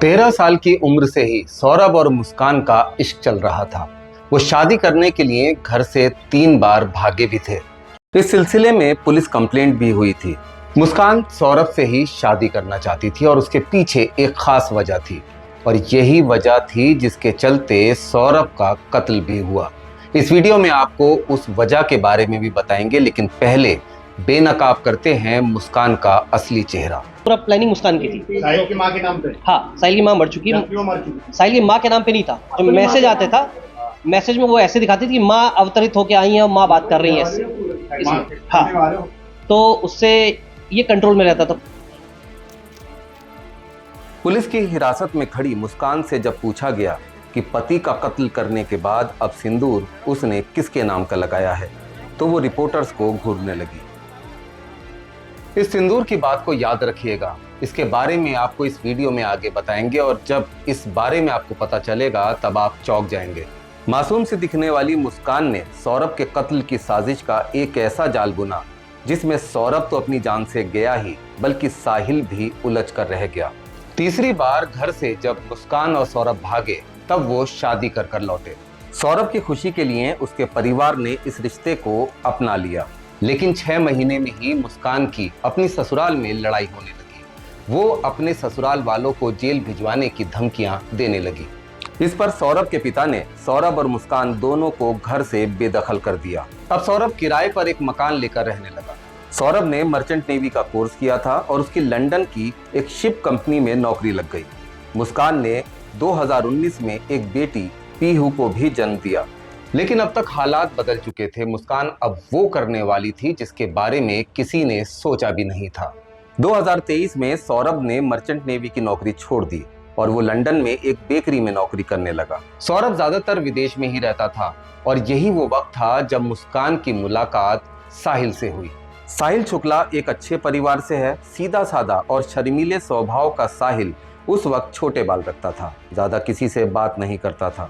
13 साल की उम्र से ही सौरभ और मुस्कान का इश्क चल रहा था। वो शादी करने के लिए घर से 3 बार भागे भी थे। इस सिलसिले में पुलिस कंप्लेंट भी हुई थी। मुस्कान सौरभ से ही शादी करना चाहती थी और उसके पीछे एक खास वजह थी, और यही वजह थी जिसके चलते सौरभ का कत्ल भी हुआ। इस वीडियो में आपको उस वजह के बारे में भी बताएंगे, लेकिन पहले बेनकाब करते हैं मुस्कान का असली चेहरा। पूरा प्लानिंग मुस्कान की थी। साहिल की माँ के नाम पे? हाँ, साहिल की माँ मर चुकी है। क्यों मर चुकी? साहिल की माँ के नाम पे नहीं था। जो मैसेज आते था, मैसेज में वो ऐसे दिखाती थी कि माँ अवतरित होके आई है और माँ बात कर रही है। हाँ, तो उससे ये कंट्रोल में रहता था। पुलिस की हिरासत में खड़ी मुस्कान से जब पूछा गया कि पति का कत्ल करने के बाद अब सिंदूर उसने किसके नाम का लगाया है, तो वो रिपोर्टर्स को घूरने लगी। इस सिंदूर की बात को याद रखिएगा, इसके बारे में आपको इस वीडियो में आगे बताएंगे, और जब इस बारे में आपको पता चलेगा तब आप चौंक जाएंगे। मासूम सी दिखने वाली मुस्कान ने सौरभ के कत्ल की साजिश का एक ऐसा जाल बुना जिसमें सौरभ तो अपनी जान से गया ही, बल्कि साहिल भी उलझ कर रह गया। तीसरी बार घर से जब मुस्कान और सौरभ भागे तब वो शादी कर लौटे। सौरभ की खुशी के लिए उसके परिवार ने इस रिश्ते को अपना लिया, लेकिन 6 महीने में ही मुस्कान की अपनी ससुराल में लड़ाई होने लगी। वो अपने ससुराल वालों को जेल भिजवाने की धमकियां देने लगी। इस पर सौरभ के पिता ने सौरभ और मुस्कान दोनों को घर से बेदखल कर दिया। अब सौरभ किराए पर एक मकान लेकर रहने लगा। सौरभ ने मर्चेंट नेवी का कोर्स किया था और उसकी लंदन की एक शिप कंपनी में नौकरी लग गई। मुस्कान ने 2019 में एक बेटी पीहू को भी जन्म दिया, लेकिन अब तक हालात बदल चुके थे। मुस्कान अब वो करने वाली थी जिसके बारे में किसी ने सोचा भी नहीं था। 2023 में सौरभ ने मर्चेंट नेवी की नौकरी छोड़ दी और वो लंदन में एक बेकरी में नौकरी करने लगा। सौरभ ज्यादातर विदेश में ही रहता था और यही वो वक्त था जब मुस्कान की मुलाकात साहिल से हुई। साहिल शुक्ला एक अच्छे परिवार से है। सीधा साधा और शर्मीले स्वभाव का साहिल उस वक्त छोटे बाल रखता था, ज्यादा किसी से बात नहीं करता था।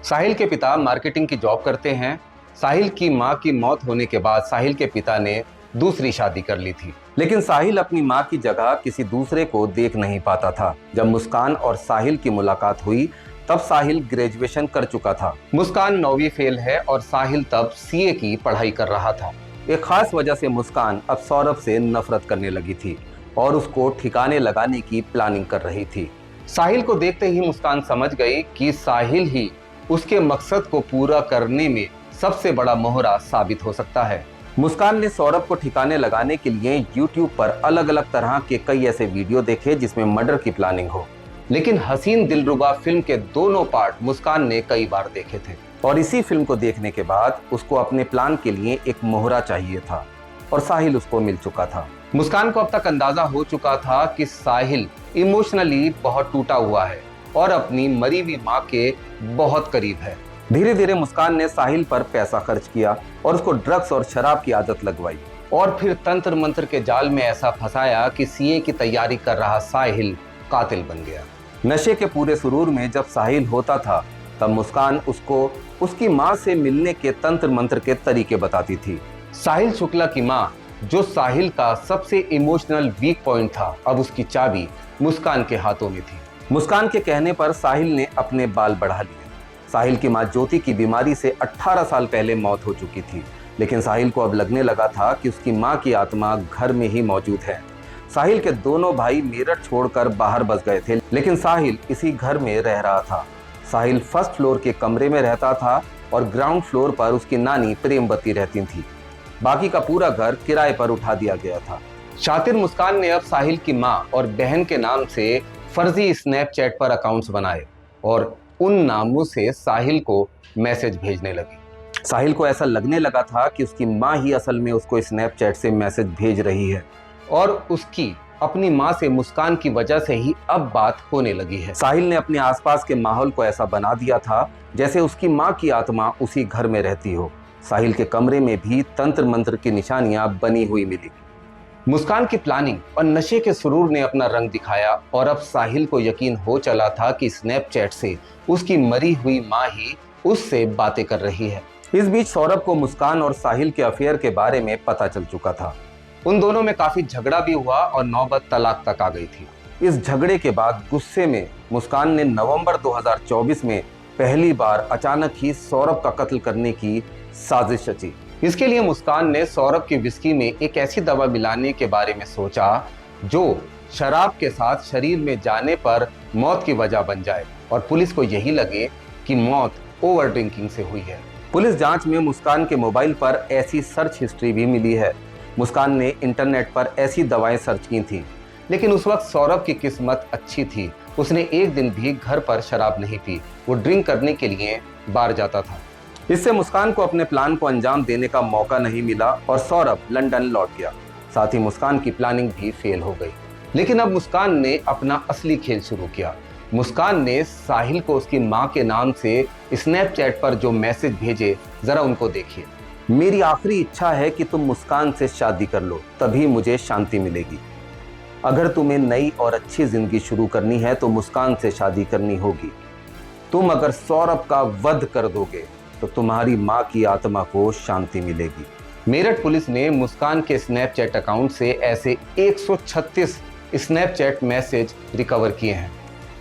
साहिल के पिता मार्केटिंग की जॉब करते हैं। साहिल की मां की मौत होने के बाद साहिल के पिता ने दूसरी शादी कर ली थी, लेकिन साहिल अपनी मां की जगह किसी दूसरे को देख नहीं पाता था। जब मुस्कान और साहिल की मुलाकात हुई तब साहिल ग्रेजुएशन कर चुका था। मुस्कान 9वीं फेल है और साहिल तब सीए की पढ़ाई कर रहा था। एक खास वजह से मुस्कान अब सौरभ से नफरत करने लगी थी और उसको ठिकाने लगाने की प्लानिंग कर रही थी। साहिल को देखते ही मुस्कान समझ गई कि साहिल ही उसके मकसद को पूरा करने में सबसे बड़ा मोहरा साबित हो सकता है। मुस्कान ने सौरभ को ठिकाने लगाने के लिए YouTube पर अलग अलग तरह के कई ऐसे वीडियो देखे जिसमें मर्डर की प्लानिंग हो, लेकिन हसीन दिलरुबा फिल्म के दोनों पार्ट मुस्कान ने कई बार देखे थे, और इसी फिल्म को देखने के बाद उसको अपने प्लान के लिए एक मोहरा चाहिए था, और साहिल उसको मिल चुका था। मुस्कान को अब तक अंदाजा हो चुका था कि साहिल इमोशनली बहुत टूटा हुआ है और अपनी मरी हुई मां के बहुत करीब है। धीरे धीरे मुस्कान ने साहिल पर पैसा खर्च किया और उसको ड्रग्स और शराब की आदत लगवाई, और फिर तंत्र मंत्र के जाल में ऐसा फंसाया कि सीए की तैयारी कर रहा साहिल कातिल बन गया। नशे के पूरे सुरूर में जब साहिल होता था तब मुस्कान उसको उसकी मां से मिलने के तंत्र मंत्र के तरीके बताती थी। साहिल शुक्ला की मां, जो साहिल का सबसे इमोशनल वीक पॉइंट था, अब उसकी चाबी मुस्कान के हाथों में थी। मुस्कान के कहने पर साहिल ने अपने बाल बढ़ा लिए। साहिल की मां ज्योति की बीमारी से 18 साल पहले मौत हो चुकी थी, लेकिन साहिल को अब लगने लगा था कि उसकी मां की आत्मा घर में ही मौजूद है। साहिल के दोनों भाई मेरठ छोड़कर बाहर बस गए थे, लेकिन साहिल इसी घर में रह रहा था। साहिल फर्स्ट फ्लोर के कमरे में रहता था और ग्राउंड फ्लोर पर उसकी नानी प्रेमवती रहती थी। बाकी का पूरा घर किराए पर उठा दिया गया था। शातिर मुस्कान ने अब साहिल की मां और बहन के नाम से फर्जी स्नैपचैट पर अकाउंट्स बनाए और उन नामों से साहिल को मैसेज भेजने लगी। साहिल को ऐसा लगने लगा था कि उसकी मां ही असल में उसको स्नैपचैट से मैसेज भेज रही है, और उसकी अपनी मां से मुस्कान की वजह से ही अब बात होने लगी है। साहिल ने अपने आसपास के माहौल को ऐसा बना दिया था जैसे उसकी मां की आत्मा उसी घर में रहती हो। साहिल के कमरे में भी तंत्र मंत्र की निशानियां बनी हुई मिली। मुस्कान की प्लानिंग और नशे के सुरूर ने अपना रंग दिखाया, और अब साहिल को यकीन हो चला था कि स्नैपचैट से उसकी मरी हुई मां ही उससे बातें कर रही है। इस बीच सौरभ को मुस्कान और साहिल के अफेयर के बारे में पता चल चुका था। उन दोनों में काफी झगड़ा भी हुआ और नौबत तलाक तक आ गई थी। इस झगड़े के बाद गुस्से में मुस्कान ने नवंबर 2024 में पहली बार अचानक ही सौरभ का कत्ल करने की साजिश रची। इसके लिए मुस्कान ने सौरभ की विस्की में एक ऐसी दवा मिलाने के बारे में सोचा जो शराब के साथ शरीर में जाने पर मौत की वजह बन जाए और पुलिस को यही लगे कि मौत ओवर ड्रिंकिंग से हुई है। पुलिस जांच में मुस्कान के मोबाइल पर ऐसी सर्च हिस्ट्री भी मिली है। मुस्कान ने इंटरनेट पर ऐसी दवाएं सर्च की थी, लेकिन उस वक्त सौरभ की किस्मत अच्छी थी। उसने एक दिन भी घर पर शराब नहीं पी, वो ड्रिंक करने के लिए बार जाता था। इससे मुस्कान को अपने प्लान को अंजाम देने का मौका नहीं मिला और सौरभ लंदन लौट गया। साथ ही मुस्कान की प्लानिंग भी फेल हो गई। लेकिन अब मुस्कान ने अपना असली खेल शुरू किया। मुस्कान ने साहिल को उसकी मां के नाम से स्नैपचैट पर जो मैसेज भेजे, जरा उनको देखिए। मेरी आखिरी इच्छा है कि तुम मुस्कान से शादी कर लो, तभी मुझे शांति मिलेगी। अगर तुम्हें नई और अच्छी जिंदगी शुरू करनी है तो मुस्कान से शादी करनी होगी। तुम अगर सौरभ का वध कर दोगे तो तुम्हारी मां की आत्मा को शांति मिलेगी। मेरठ पुलिस ने मुस्कान के स्नैपचैट अकाउंट से ऐसे 136 स्नैपचैट मैसेज रिकवर किए हैं।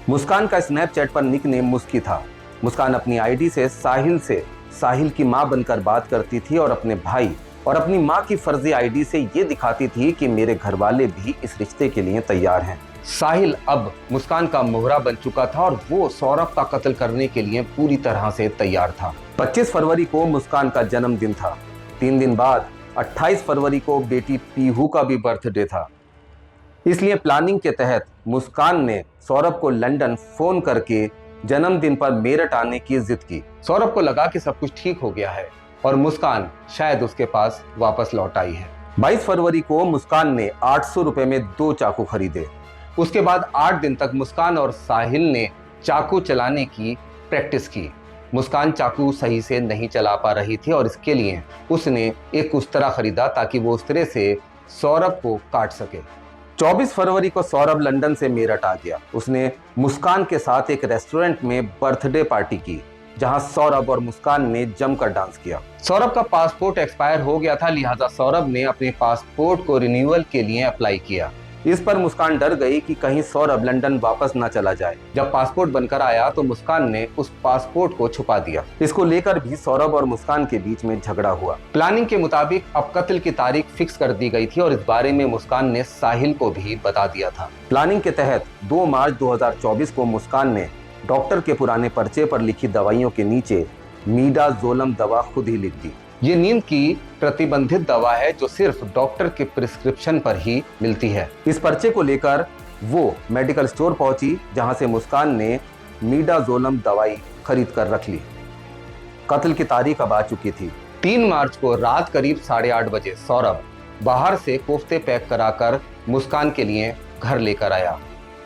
मुस्कान का स्नैपचैट पर निकनेम मुस्की था। मुस्कान अपनी आईडी से साहिल की मां बनकर बात करती थी और अपने भाई और अपनी मां की फर्जी आईडी से ये दिखाती थी कि मेरे घरवाले भी इस रिश्ते के लिए तैयार हैं। साहिल अब मुस्कान का मोहरा बन चुका था और वो सौरभ का कत्ल करने के लिए पूरी तरह से तैयार था। 25 फरवरी को मुस्कान का जन्मदिन था। 3 दिन बाद 28 फरवरी को बेटी पीहू का भी बर्थडे था। इसलिए प्लानिंग के तहत मुस्कान ने सौरभ को लंदन फोन करके जन्मदिन पर मेरठ आने की जिद की। सौरभ को लगा कि सब कुछ ठीक हो गया है और मुस्कान शायद उसके पास वापस लौट आई है। 22 फरवरी को मुस्कान ने 800 रुपए में 2 चाकू खरीदे। उसके बाद 8 दिन तक मुस्कान और साहिल ने चाकू चलाने की प्रैक्टिस की। मुस्कान चाकू सही से नहीं चला पा रही थी और इसके लिए उसने एक उस्तरा खरीदा ताकि वो उस्तरे से सौरभ को काट सके। 24 फरवरी को सौरभ लंदन से मेरठ आ गया। उसने मुस्कान के साथ एक रेस्टोरेंट में बर्थडे पार्टी की, जहां सौरभ और मुस्कान ने जमकर डांस किया। सौरभ का पासपोर्ट एक्सपायर हो गया था, लिहाजा सौरभ ने अपने पासपोर्ट को रिन्यूअल के लिए अप्लाई किया। इस पर मुस्कान डर गई कि कहीं सौरभ लंदन वापस ना चला जाए। जब पासपोर्ट बनकर आया तो मुस्कान ने उस पासपोर्ट को छुपा दिया। इसको लेकर भी सौरभ और मुस्कान के बीच में झगड़ा हुआ। प्लानिंग के मुताबिक अब कत्ल की तारीख फिक्स कर दी गई थी और इस बारे में मुस्कान ने साहिल को भी बता दिया था। प्लानिंग के तहत 2 मार्च 2024 को मुस्कान ने डॉक्टर के पुराने पर्चे पर लिखी दवाइयों के नीचे मीडाजोलम दवा खुद ही लिख दी। ये नींद की प्रतिबंधित दवा है जो सिर्फ डॉक्टर के प्रिस्क्रिप्शन पर ही मिलती है। इस पर्चे को लेकर वो मेडिकल स्टोर पहुंची, जहां से मुस्कान ने मीडाजोलम दवाई खरीद कर रख ली। कत्ल की तारीख अब आ चुकी थी। 3 मार्च को रात करीब 8:30 बजे सौरभ बाहर से कोफ्ते पैक कराकर मुस्कान के लिए घर लेकर आया,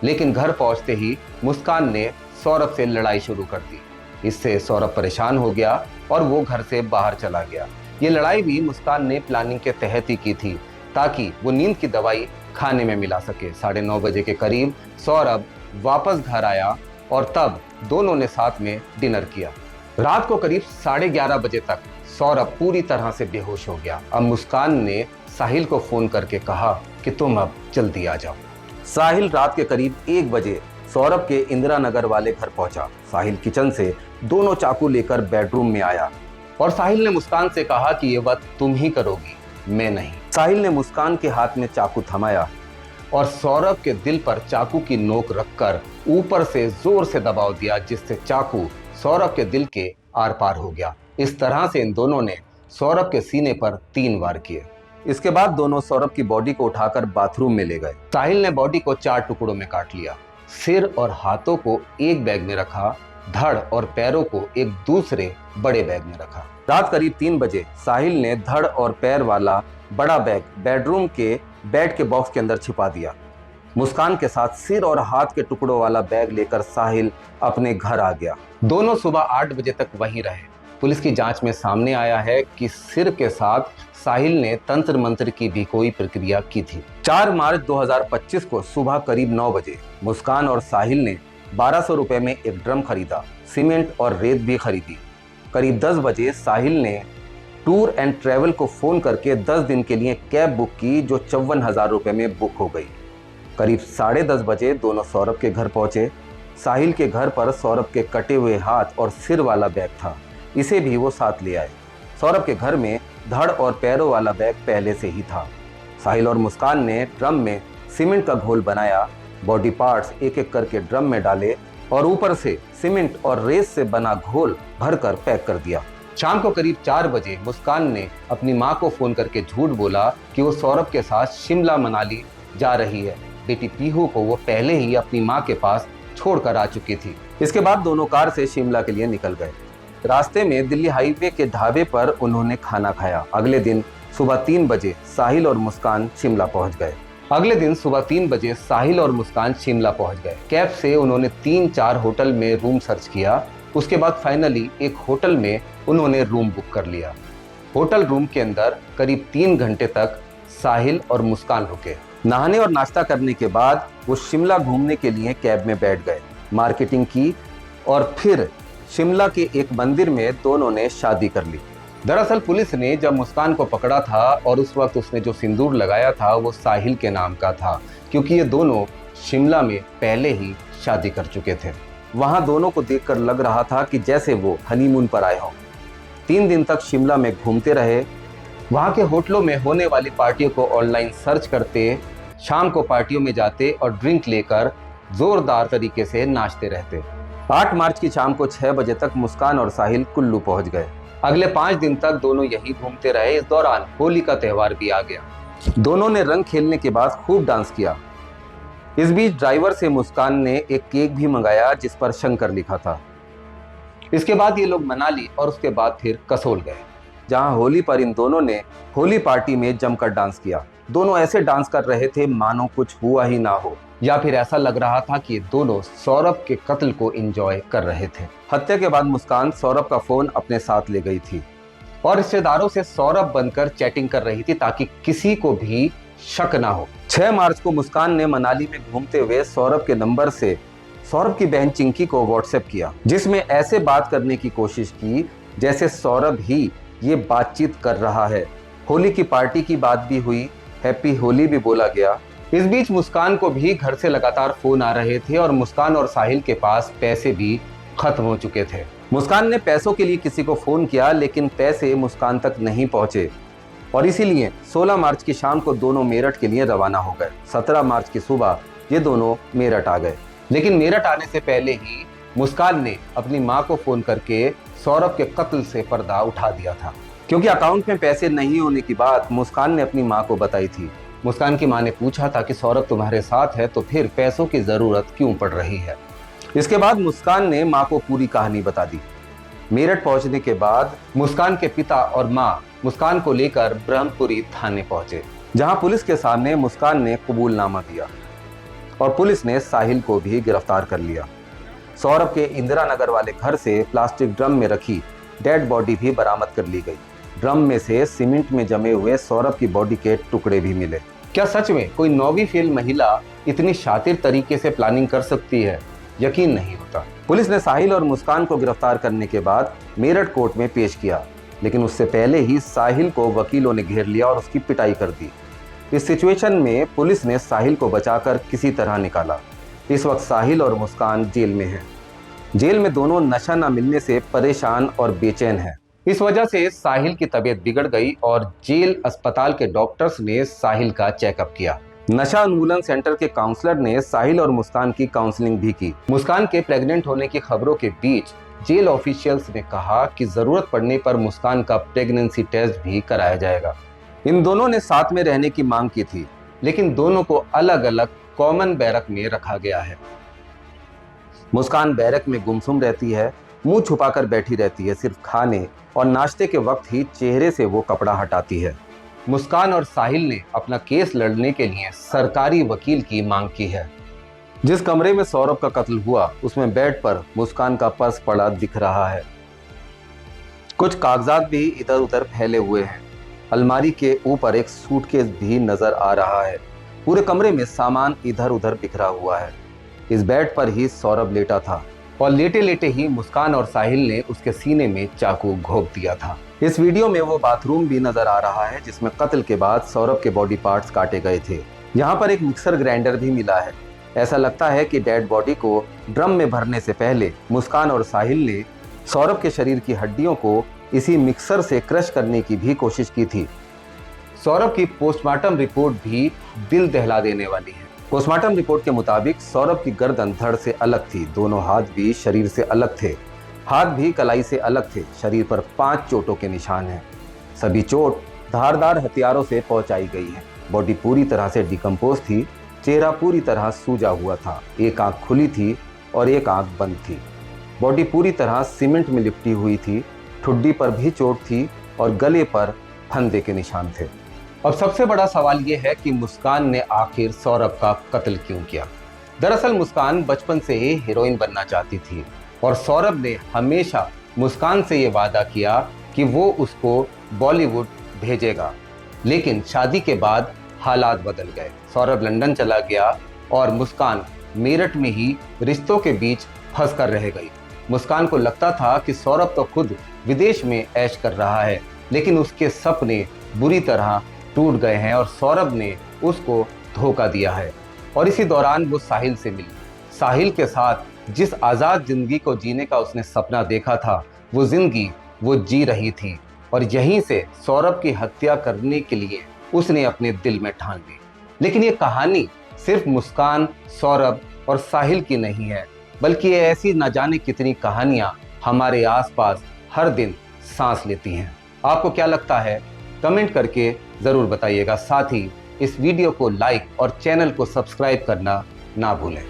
लेकिन घर पहुंचते ही मुस्कान ने सौरभ से लड़ाई शुरू कर दी। इससे सौरभ परेशान हो गया और वो घर से बाहर चला गया। ये लड़ाई भी मुस्कान ने प्लानिंग के तहत ही की थी ताकि वो नींद की दवाई खाने में मिला सके। 9:30 बजे के करीब सौरभ वापस घर आया और तब दोनों ने साथ में डिनर किया। रात को करीब 11:30 बजे तक सौरभ पूरी तरह से बेहोश हो गया। अब मुस्कान ने साहिल को फोन करके कहा कि तुम अब जल्दी आ जाओ। साहिल रात के करीब 1 बजे सौरभ के इंदिरा नगर वाले घर पहुंचा। साहिल किचन से दोनों चाकू लेकर बेडरूम में आया और साहिल ने मुस्कान से कहा कि ये वक्त तुम ही करोगी, मैं नहीं। साहिल ने मुस्कान के हाथ में चाकू थमाया और सौरभ के दिल पर चाकू की नोक रखकर ऊपर से जोर से दबाव दिया, जिससे चाकू सौरभ के दिल के आर पार हो गया। इस तरह से इन दोनों ने सौरभ के सीने पर 3 वार किए। इसके बाद दोनों सौरभ की बॉडी को उठाकर बाथरूम में ले गए। साहिल ने बॉडी को 4 टुकड़ों में काट लिया। सिर और हाथों को एक बैग में रखा, धड़ और पैरों को एक दूसरे बड़े बैग में रखा। रात करीब 3 बजे साहिल ने धड़ और पैर वाला बड़ा बैग बेडरूम के बेड के बॉक्स के अंदर छिपा दिया। मुस्कान के साथ सिर और हाथ के टुकड़ों वाला बैग लेकर साहिल अपने घर आ गया। दोनों सुबह 8 बजे तक वहीं रहे। पुलिस की जांच में सामने आया है कि सिर के साथ साहिल ने तंत्र मंत्र की भी कोई प्रक्रिया की थी। 4 मार्च 2025 को सुबह करीब 9 बजे मुस्कान और साहिल ने 1200 रुपए में एक ड्रम खरीदा, सीमेंट और रेत भी खरीदी। करीब 10 बजे साहिल ने टूर एंड ट्रैवल को फोन करके 10 दिन के लिए कैब बुक की, जो 54,000 रुपए में बुक हो गई। करीब 10:30 बजे दोनों सौरभ के घर पहुंचे। साहिल के घर पर सौरभ के कटे हुए हाथ और सिर वाला बैग था, इसे भी वो साथ ले आए। सौरभ के घर में धड़ और पैरों वाला बैग पहले से ही था। साहिल और मुस्कान ने ड्रम में सीमेंट का घोल बनाया, बॉडी पार्ट्स एक एक करके ड्रम में डाले और ऊपर से सीमेंट और रेत से बना घोल भरकर पैक कर दिया। शाम को करीब 4 बजे मुस्कान ने अपनी मां को फोन करके झूठ बोला कि वो सौरभ के साथ शिमला मनाली जा रही है। बेटी पीहू को वो पहले ही अपनी मां के पास छोड़कर आ चुकी थी। इसके बाद दोनों कार से शिमला के लिए निकल गए। रास्ते में दिल्ली हाईवे के ढाबे पर उन्होंने खाना खाया। अगले दिन सुबह 3 बजे साहिल और मुस्कान शिमला पहुंच गए। कैब से उन्होंने 3-4 होटल में रूम सर्च किया। उसके बाद फाइनली एक होटल में उन्होंने रूम बुक कर लिया। होटल रूम के अंदर करीब 3 घंटे तक साहिल और मुस्कान रुके। नहाने और नाश्ता करने के बाद वो शिमला घूमने के लिए कैब में बैठ गए। मार्केटिंग की और फिर शिमला के एक मंदिर में दोनों ने शादी कर ली। दरअसल पुलिस ने जब मुस्कान को पकड़ा था और उस वक्त उसने जो सिंदूर लगाया था वो साहिल के नाम का था, क्योंकि ये दोनों शिमला में पहले ही शादी कर चुके थे। वहां दोनों को देखकर लग रहा था कि जैसे वो हनीमून पर आए हों। 3 दिन तक शिमला में घूमते रहे। वहां के होटलों में होने वाली पार्टियों को ऑनलाइन सर्च करते, शाम को पार्टियों में जाते और ड्रिंक लेकर जोरदार तरीके से नाचते रहते। 8 मार्च की शाम को 6 बजे तक मुस्कान और साहिल कुल्लू पहुंच गए। अगले 5 दिन तक दोनों यही घूमते रहे। इस दौरान होली का त्योहार भी आ गया। दोनों ने रंग खेलने के बाद खूब डांस किया। इस बीच ड्राइवर से मुस्कान ने एक केक भी मंगाया जिस पर शंकर लिखा था। इसके बाद ये लोग मनाली और उसके बाद फिर कसोल गए, जहां होली पर इन दोनों ने होली पार्टी में जमकर डांस किया। दोनों ऐसे डांस कर रहे थे मानो कुछ हुआ ही ना हो, या फिर ऐसा लग रहा था कि ये दोनों सौरभ के कत्ल को एंजॉय कर रहे थे। हत्या के बाद मुस्कान सौरभ का फोन अपने साथ ले गई थी और रिश्तेदारों से सौरभ बनकर चैटिंग कर रही थी ताकि किसी को भी शक ना हो। 6 मार्च को मुस्कान ने मनाली में घूमते हुए सौरभ के नंबर से सौरभ की बहन चिंकी को व्हाट्सएप किया, जिसमें ऐसे बात करने की कोशिश की जैसे सौरभ ही ये बातचीत कर रहा है। होली की पार्टी की बात भी हुई, हैप्पी होली भी बोला गया। इस बीच मुस्कान को भी घर से लगातार फोन आ रहे थे और मुस्कान और साहिल के पास पैसे भी खत्म हो चुके थे। मुस्कान ने पैसों के लिए किसी को फोन किया लेकिन पैसे मुस्कान तक नहीं पहुंचे और इसीलिए 16 मार्च की शाम को दोनों मेरठ के लिए रवाना हो गए। 17 मार्च की सुबह ये दोनों मेरठ आ गए, लेकिन मेरठ आने से पहले ही मुस्कान ने अपनी मां को फोन करके सौरभ के कत्ल से पर्दा उठा दिया था, क्योंकि अकाउंट में पैसे नहीं होने की बात मुस्कान ने अपनी मां को बताई थी। मुस्कान की मां ने पूछा था कि सौरभ तुम्हारे साथ है तो फिर पैसों की जरूरत क्यों पड़ रही है। इसके बाद मुस्कान ने मां को पूरी कहानी बता दी। मेरठ पहुंचने के बाद मुस्कान के पिता और मां मुस्कान को लेकर ब्रह्मपुरी थाने पहुंचे, जहां पुलिस के सामने मुस्कान ने कबूलनामा दिया और पुलिस ने साहिल को भी गिरफ्तार कर लिया। सौरभ के इंदिरा नगर वाले घर से प्लास्टिक ड्रम में रखी डेड बॉडी भी बरामद कर ली गई। ड्रम में से सीमेंट में जमे हुए सौरभ की बॉडी के टुकड़े भी मिले। क्या सच में कोई 9वीं फेल महिला इतनी शातिर तरीके से प्लानिंग कर सकती है? यकीन नहीं होता। पुलिस ने साहिल और मुस्कान को गिरफ्तार करने के बाद मेरठ कोर्ट में पेश किया, लेकिन उससे पहले ही साहिल को वकीलों ने घेर लिया और उसकी पिटाई कर दी। इस सिचुएशन में पुलिस ने साहिल को बचाकर किसी तरह निकाला। इस वक्त साहिल और मुस्कान जेल में हैं। जेल में दोनों नशा न मिलने से परेशान और बेचैन हैं। इस वजह से साहिल की तबीयत बिगड़ गई और जेल अस्पताल के डॉक्टर्स ने साहिल का चेकअप किया। नशा उन्मूलन सेंटर के काउंसलर ने साहिल और मुस्कान की काउंसलिंग भी की। मुस्कान के प्रेग्नेंट होने की खबरों के बीच जेल ऑफिशियल्स ने कहा कि जरूरत पड़ने पर मुस्कान का प्रेगनेंसी टेस्ट भी कराया जाएगा। इन दोनों ने साथ में रहने की मांग की थी, लेकिन दोनों को अलग अलग कॉमन बैरक में रखा गया है। मुस्कान बैरक में गुमसुम रहती है, मुंह छुपाकर बैठी रहती है। सिर्फ खाने और नाश्ते के वक्त ही चेहरे से वो कपड़ा हटाती है। मुस्कान और साहिल ने अपना केस लड़ने के लिए सरकारी वकील की मांग की है। जिस कमरे में सौरभ का कत्ल हुआ उसमें बेड पर मुस्कान का पर्स पड़ा दिख रहा है। कुछ कागजात भी इधर उधर फैले हुए हैं। अलमारी के ऊपर एक सूटकेस भी नजर आ रहा है। पूरे कमरे में सामान इधर उधर बिखरा हुआ है। इस बेड पर ही सौरभ लेटा था और लेटे लेटे ही मुस्कान और साहिल ने उसके सीने में चाकू घोंप दिया था। इस वीडियो में वो बाथरूम भी नजर आ रहा है जिसमें कत्ल के बाद सौरभ के बॉडी पार्ट्स काटे गए थे। यहाँ पर एक मिक्सर ग्राइंडर भी मिला है। ऐसा लगता है कि डेड बॉडी को ड्रम में भरने से पहले मुस्कान और साहिल ने सौरभ के शरीर की हड्डियों को इसी मिक्सर से क्रश करने की भी कोशिश की थी। सौरभ की पोस्टमार्टम रिपोर्ट भी दिल दहला देने वाली है। पोस्टमार्टम रिपोर्ट के मुताबिक सौरभ की गर्दन धड़ से अलग थी, दोनों हाथ भी शरीर से अलग थे, हाथ भी कलाई से अलग थे। शरीर पर 5 चोटों के निशान हैं। सभी चोट धारदार हथियारों से पहुंचाई गई है। बॉडी पूरी तरह से डिकम्पोज थी, चेहरा पूरी तरह सूजा हुआ था, एक आंख खुली थी और एक आंख बंद थी। बॉडी पूरी तरह सीमेंट में लिपटी हुई थी, ठुड्डी पर भी चोट थी और गले पर फंदे के निशान थे। अब सबसे बड़ा सवाल यह है कि मुस्कान ने आखिर सौरभ का कत्ल क्यों किया। दरअसल मुस्कान बचपन से ही हीरोइन बनना चाहती थी और सौरभ ने हमेशा मुस्कान से ये वादा किया कि वो उसको बॉलीवुड भेजेगा। लेकिन शादी के बाद हालात बदल गए। सौरभ लंदन चला गया और मुस्कान मेरठ में ही रिश्तों के बीच फंस कर रह गई। मुस्कान को लगता था कि सौरभ तो खुद विदेश में ऐश कर रहा है, लेकिन उसके सपने बुरी तरह टूट गए हैं और सौरभ ने उसको धोखा दिया है। और इसी दौरान वो साहिल से मिली। साहिल के साथ जिस आज़ाद जिंदगी को जीने का उसने सपना देखा था, वो जिंदगी वो जी रही थी और यहीं से सौरभ की हत्या करने के लिए उसने अपने दिल में ठान ली। लेकिन ये कहानी सिर्फ मुस्कान, सौरभ और साहिल की नहीं है, बल्कि ये ऐसी न जाने कितनी कहानियां हमारे आसपास हर दिन सांस लेती हैं। आपको क्या लगता है? कमेंट करके ज़रूर बताइएगा। साथ ही इस वीडियो को लाइक और चैनल को सब्सक्राइब करना ना भूलें।